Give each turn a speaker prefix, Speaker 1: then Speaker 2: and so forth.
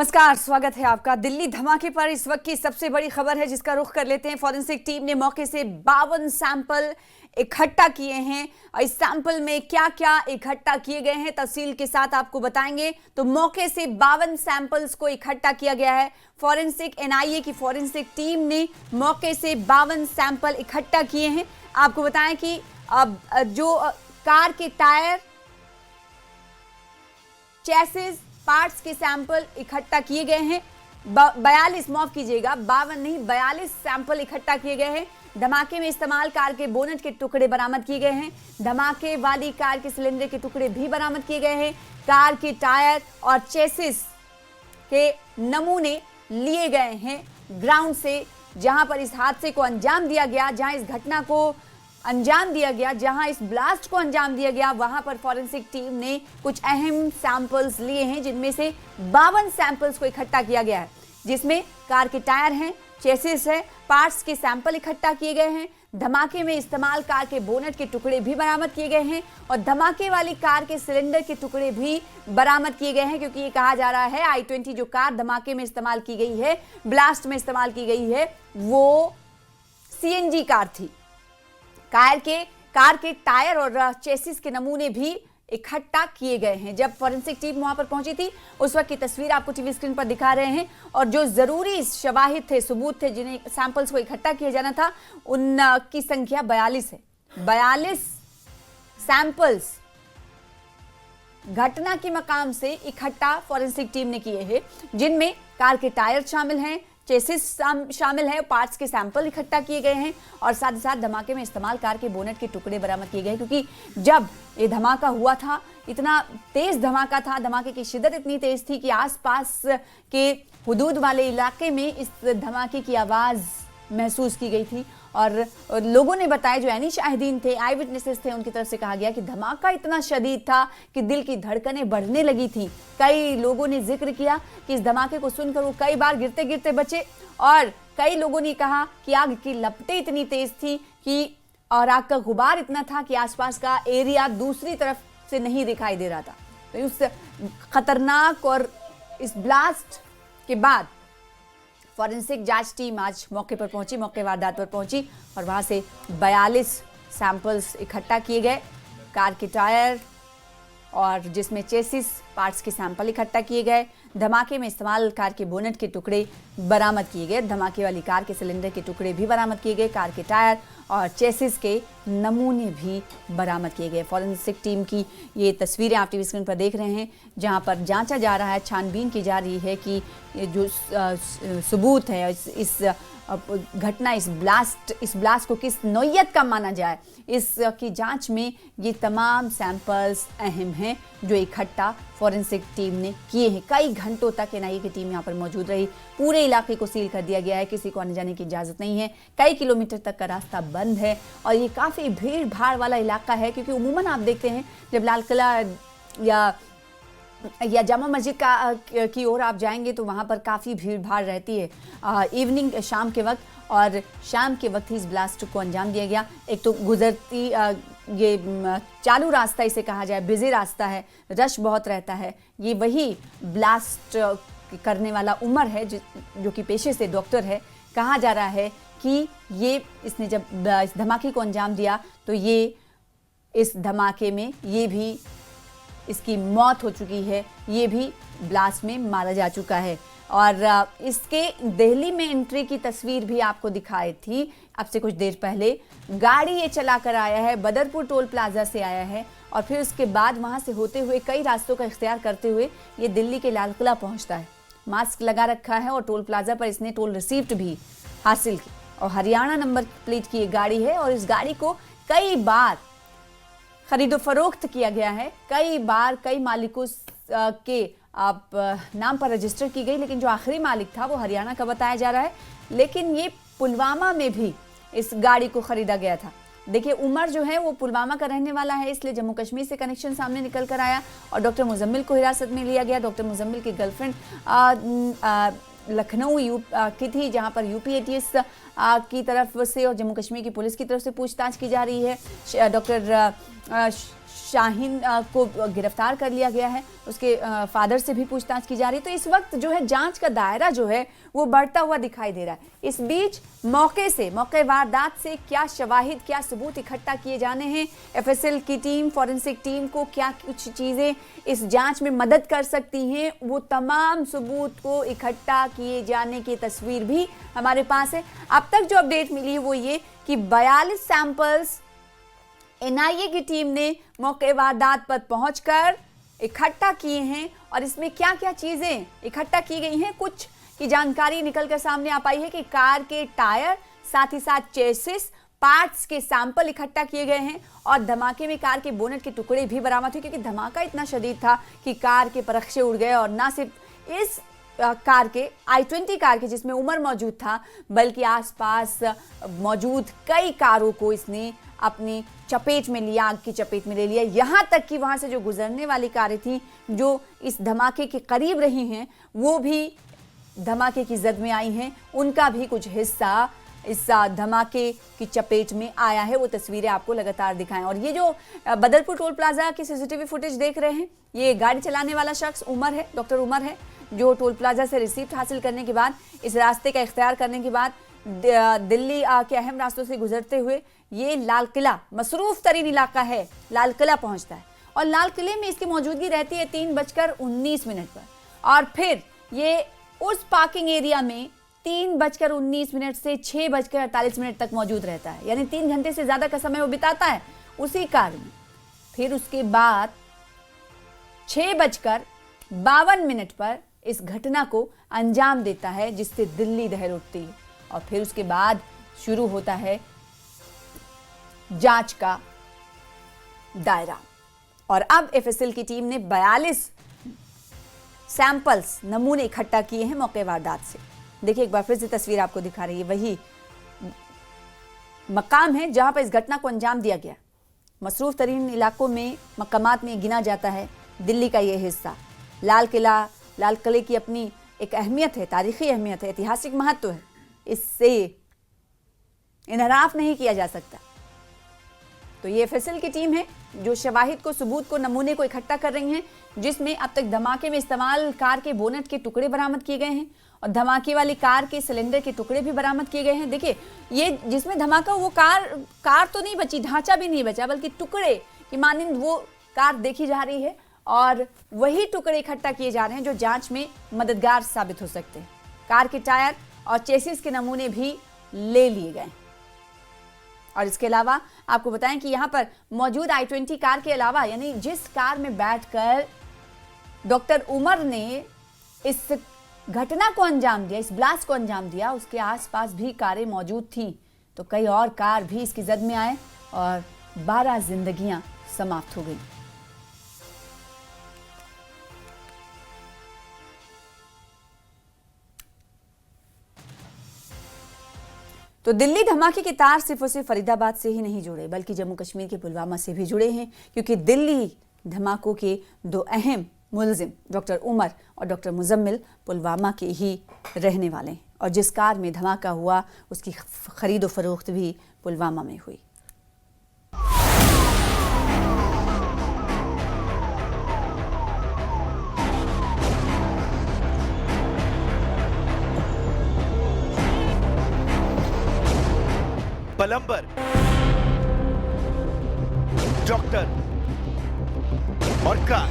Speaker 1: नमस्कार, स्वागत है आपका। दिल्ली धमाके पर इस वक्त की सबसे बड़ी खबर है जिसका रुख कर लेते हैं। फॉरेंसिक टीम ने मौके से 52 सैंपल इकट्ठा किए हैं और इस सैंपल में क्या क्या इकट्ठा किए गए हैं तफसील के साथ आपको बताएंगे। तो मौके से 52 सैंपल्स को इकट्ठा किया गया है। फॉरेंसिक एनआईए की फॉरेंसिक टीम ने मौके से 52 सैंपल इकट्ठा किए हैं। आपको बताएं कि अब जो कार के टायर, चेसिस, पार्ट्स के सैंपल इकट्ठा किए गए हैं। 42 माफ कीजिएगा, 52 नहीं 42 सैंपल इकट्ठा किए गए हैं। धमाके में इस्तेमाल कार के बोनट के टुकड़े बरामद किए गए हैं। धमाके वाली कार के सिलेंडर के टुकड़े भी बरामद किए गए हैं। कार के टायर और चेसिस के नमूने लिए गए हैं ग्राउंड से, जहां पर इस हादसे को अंजाम दिया गया, जहां इस घटना को अंजाम दिया गया, जहां इस ब्लास्ट को अंजाम दिया गया, वहां पर फॉरेंसिक टीम ने कुछ अहम सैंपल्स लिए हैं, जिनमें से 52 सैंपल्स को इकट्ठा किया गया है, जिसमें कार के टायर हैं, चेसिस है, पार्ट्स के सैंपल इकट्ठा किए गए हैं। धमाके में इस्तेमाल कार के बोनट के टुकड़े भी बरामद किए गए हैं और धमाके वाली कार के सिलेंडर के टुकड़े भी बरामद किए गए हैं, क्योंकि ये कहा जा रहा है i20 जो कार धमाके में इस्तेमाल की गई है, ब्लास्ट में इस्तेमाल की गई है, वो सीएनजी कार थी। कार के टायर और चेसिस के नमूने भी इकट्ठा किए गए हैं। जब फॉरेंसिक टीम वहां पर पहुंची थी उस वक्त की तस्वीर आपको टीवी स्क्रीन पर दिखा रहे हैं और जो जरूरी शवाहिद थे, सबूत थे, जिन्हें सैंपल्स को इकट्ठा किया जाना था, उनकी संख्या 42 है। 42 सैंपल्स घटना के मकाम से इकट्ठा फॉरेंसिक टीम ने किए हैं, जिनमें कार के टायर शामिल हैं, चेसिस शामिल है, पार्ट्स के सैंपल इकट्ठा किए गए हैं और साथ ही साथ धमाके में इस्तेमाल कार के बोनट के टुकड़े बरामद किए गए, क्योंकि जब ये धमाका हुआ था, इतना तेज धमाका था, धमाके की शिद्दत इतनी तेज थी कि आसपास के हुदूद वाले इलाके में इस धमाके की आवाज़ महसूस की गई थी और लोगों ने बताया, जो ऐनी शाहिदीन थे, आई विटनेसेस थे, उनकी तरफ से कहा गया कि धमाका इतना शदीद था कि दिल की धड़कनें बढ़ने लगी थी। कई लोगों ने जिक्र किया कि इस धमाके को सुनकर वो कई बार गिरते गिरते बचे और कई लोगों ने कहा कि आग की लपटें इतनी तेज थी कि और आग का गुबार इतना था कि आसपास का एरिया दूसरी तरफ से नहीं दिखाई दे रहा था। तो उस खतरनाक और इस ब्लास्ट के बाद फॉरेंसिक जांच टीम आज मौके पर पहुंची, मौके वारदात पर पहुंची और वहां से 42 सैंपल्स इकट्ठा किए गए। कार के टायर और जिसमें चेसिस, पार्ट्स के सैंपल इकट्ठा किए गए। धमाके में इस्तेमाल कार के बोनट के टुकड़े बरामद किए गए। धमाके वाली कार के सिलेंडर के टुकड़े भी बरामद किए गए। कार के टायर और चेसिस के नमूने भी बरामद किए गए। फॉरेंसिक टीम की ये तस्वीरें आप टीवी स्क्रीन पर देख रहे हैं, जहां पर जांचा जा रहा है, छानबीन की जा रही है कि जो सबूत है इस घटना, इस ब्लास्ट को किस नौयत का माना जाए, इसकी जांच में ये तमाम सैंपल्स अहम हैं जो इकट्ठा फॉरेंसिक टीम ने किए हैं। कई घंटों तक एनआईए की टीम यहाँ पर मौजूद रही। पूरे इलाके को सील कर दिया गया है, किसी को आने जाने की इजाज़त नहीं है। कई किलोमीटर तक का रास्ता बंद है और ये काफ़ी भीड़ भाड़ वाला इलाका है, क्योंकि उमूमन आप देखते हैं जब लाल किला या जामा मस्जिद की ओर आप जाएंगे तो वहाँ पर काफ़ी भीड़ भाड़ रहती है इवनिंग, शाम के वक्त, और शाम के वक्त ही इस ब्लास्ट को अंजाम दिया गया। एक तो गुजरती ये चालू रास्ता इसे कहा जाए, बिजी रास्ता है, रश बहुत रहता है। ये वही ब्लास्ट करने वाला उमर है जो कि पेशे से डॉक्टर है। कहा जा रहा है कि इसने जब इस धमाके को अंजाम दिया तो इस धमाके में ये भी इसकी मौत हो चुकी है, ये भी ब्लास्ट में मारा जा चुका है। और इसके दिल्ली में एंट्री की तस्वीर भी आपको दिखाई थी अब से कुछ देर पहले। गाड़ी ये चला कर आया है, बदरपुर टोल प्लाजा से आया है और फिर उसके बाद वहां से होते हुए कई रास्तों का इख्तियार करते हुए ये दिल्ली के लाल किला पहुंचता है। मास्क लगा रखा है और टोल प्लाजा पर इसने टोल रिसीप्ट भी हासिल की और हरियाणा नंबर प्लेट की ये गाड़ी है और इस गाड़ी को कई बार खरीदो फरोख्त किया गया है, कई बार कई मालिकों के नाम पर रजिस्टर की गई, लेकिन जो आखिरी मालिक था वो हरियाणा का बताया जा रहा है। लेकिन ये पुलवामा में भी इस गाड़ी को खरीदा गया था। देखिए, उमर जो है वो पुलवामा का रहने वाला है, इसलिए जम्मू कश्मीर से कनेक्शन सामने निकल कर आया और डॉक्टर मुजम्मिल को हिरासत में लिया गया। डॉक्टर मुजम्मिल की गर्लफ्रेंड लखनऊ की थी, जहां पर यूपी एटीएस की तरफ से और जम्मू कश्मीर की पुलिस की तरफ से पूछताछ की जा रही है। डॉक्टर शाहीन को गिरफ्तार कर लिया गया है। उसके फादर से भी पूछताछ की जा रही है। तो इस वक्त जो है जांच का दायरा जो है वो बढ़ता हुआ दिखाई दे रहा है। इस बीच मौके वारदात से क्या शवाहिद, क्या सबूत इकट्ठा किए जाने हैं, एफएसएल की टीम, फॉरेंसिक टीम को क्या कुछ चीज़ें इस जांच में मदद कर सकती हैं, वो तमाम सबूत को इकट्ठा किए जाने की तस्वीर भी हमारे पास है। अब तक जो अपडेट मिली है वो ये कि 42 सैंपल्स एनआईए की टीम ने मौके वारदात पर पहुंचकर इकट्ठा किए हैं और इसमें क्या क्या चीजें इकट्ठा की गई हैं, कुछ की जानकारी निकलकर सामने आ पाई है कि कार के टायर, साथ ही साथ चेसिस, पार्ट्स के सैंपल इकट्ठा किए गए हैं और धमाके में कार के बोनट के टुकड़े भी बरामद हुए, क्योंकि धमाका इतना शदीद था कि कार के परखचे उड़ गए। और ना सिर्फ इस कार के, i20 कार के जिसमें उमर मौजूद था, बल्कि आसपास मौजूद कई कारों को इसने अपनी चपेट में लिया, आग की चपेट में ले लिया। यहाँ तक कि वहाँ से जो गुजरने वाली कारें थी जो इस धमाके के करीब रही हैं, वो भी धमाके की जद में आई हैं, उनका भी कुछ हिस्सा इस धमाके की चपेट में आया है। वो तस्वीरें आपको लगातार दिखाएं। और ये जो बदरपुर टोल प्लाजा की सीसीटीवी फुटेज देख रहे हैं, ये गाड़ी चलाने वाला शख्स उमर है, डॉक्टर उमर है, जो टोल प्लाजा से रिसीप्ट हासिल करने के बाद, इस रास्ते का इख्तियार करने के बाद दिल्ली के अहम रास्तों से गुजरते हुए ये लाल किला, मसरूफ तरीन इलाका है, लाल किला पहुंचता है। और लाल किले में इसकी मौजूदगी रहती है 3:19 पर। और फिर ये उस पार्किंग एरिया में 3:19 से 6:48 तक मौजूद रहता है, यानी 3 घंटे से ज्यादा का समय वो बिताता है उसी कार में। फिर उसके बाद 6:52 पर इस घटना को अंजाम देता है, जिससे दिल्ली दहल उठती है। और फिर उसके बाद शुरू होता है जांच का दायरा। और अब एफएसएल की टीम ने 42 सैंपल्स, नमूने इकट्ठा किए हैं मौके वारदात से। देखिए एक बार फिर से तस्वीर आपको दिखा रही है, वही मकाम है जहां पर इस घटना को अंजाम दिया गया। मसरूफ तरीन इलाकों में, मकामात में गिना जाता है दिल्ली का ये हिस्सा। लाल किले की अपनी एक अहमियत है, तारीखी अहमियत है, ऐतिहासिक महत्व है, इससे इनहराफ नहीं किया जा सकता। तो ये एफएसएल की टीम है जो शवाहिद को, सबूत को, नमूने को इकट्ठा कर रही है, जिसमें अब तक धमाके में इस्तेमाल कार के बोनट के टुकड़े बरामद किए गए हैं और धमाके वाली कार के सिलेंडर के टुकड़े भी बरामद किए गए हैं। देखिए ये जिसमें धमाका, वो कार तो नहीं बची, ढांचा भी नहीं बचा, बल्कि टुकड़े की मानिंद वो कार देखी जा रही है और वही टुकड़े इकट्ठा किए जा रहे हैं जो जांच में मददगार साबित हो सकते हैं। कार के टायर और चेसिस के नमूने भी ले लिए गए। और इसके अलावा आपको बताएं कि यहाँ पर मौजूद i20 कार के अलावा, यानी जिस कार में बैठकर डॉक्टर उमर ने इस घटना को अंजाम दिया, इस ब्लास्ट को अंजाम दिया, उसके आसपास भी कारें मौजूद थीं। तो कई और कार भी इसकी जद में आए और 12 जिंदगियां समाप्त हो गई। तो दिल्ली धमाके के तार सिर्फ और सिर्फ फरीदाबाद से ही नहीं जुड़े, बल्कि जम्मू कश्मीर के पुलवामा से भी जुड़े हैं, क्योंकि दिल्ली धमाकों के 2 अहम मुलजिम डॉक्टर उमर और डॉक्टर मुजम्मिल पुलवामा के ही रहने वाले हैं। और जिस कार में धमाका हुआ उसकी खरीदो फरोख्त भी पुलवामा में हुई।
Speaker 2: प्लम्बर, डॉक्टर और कार,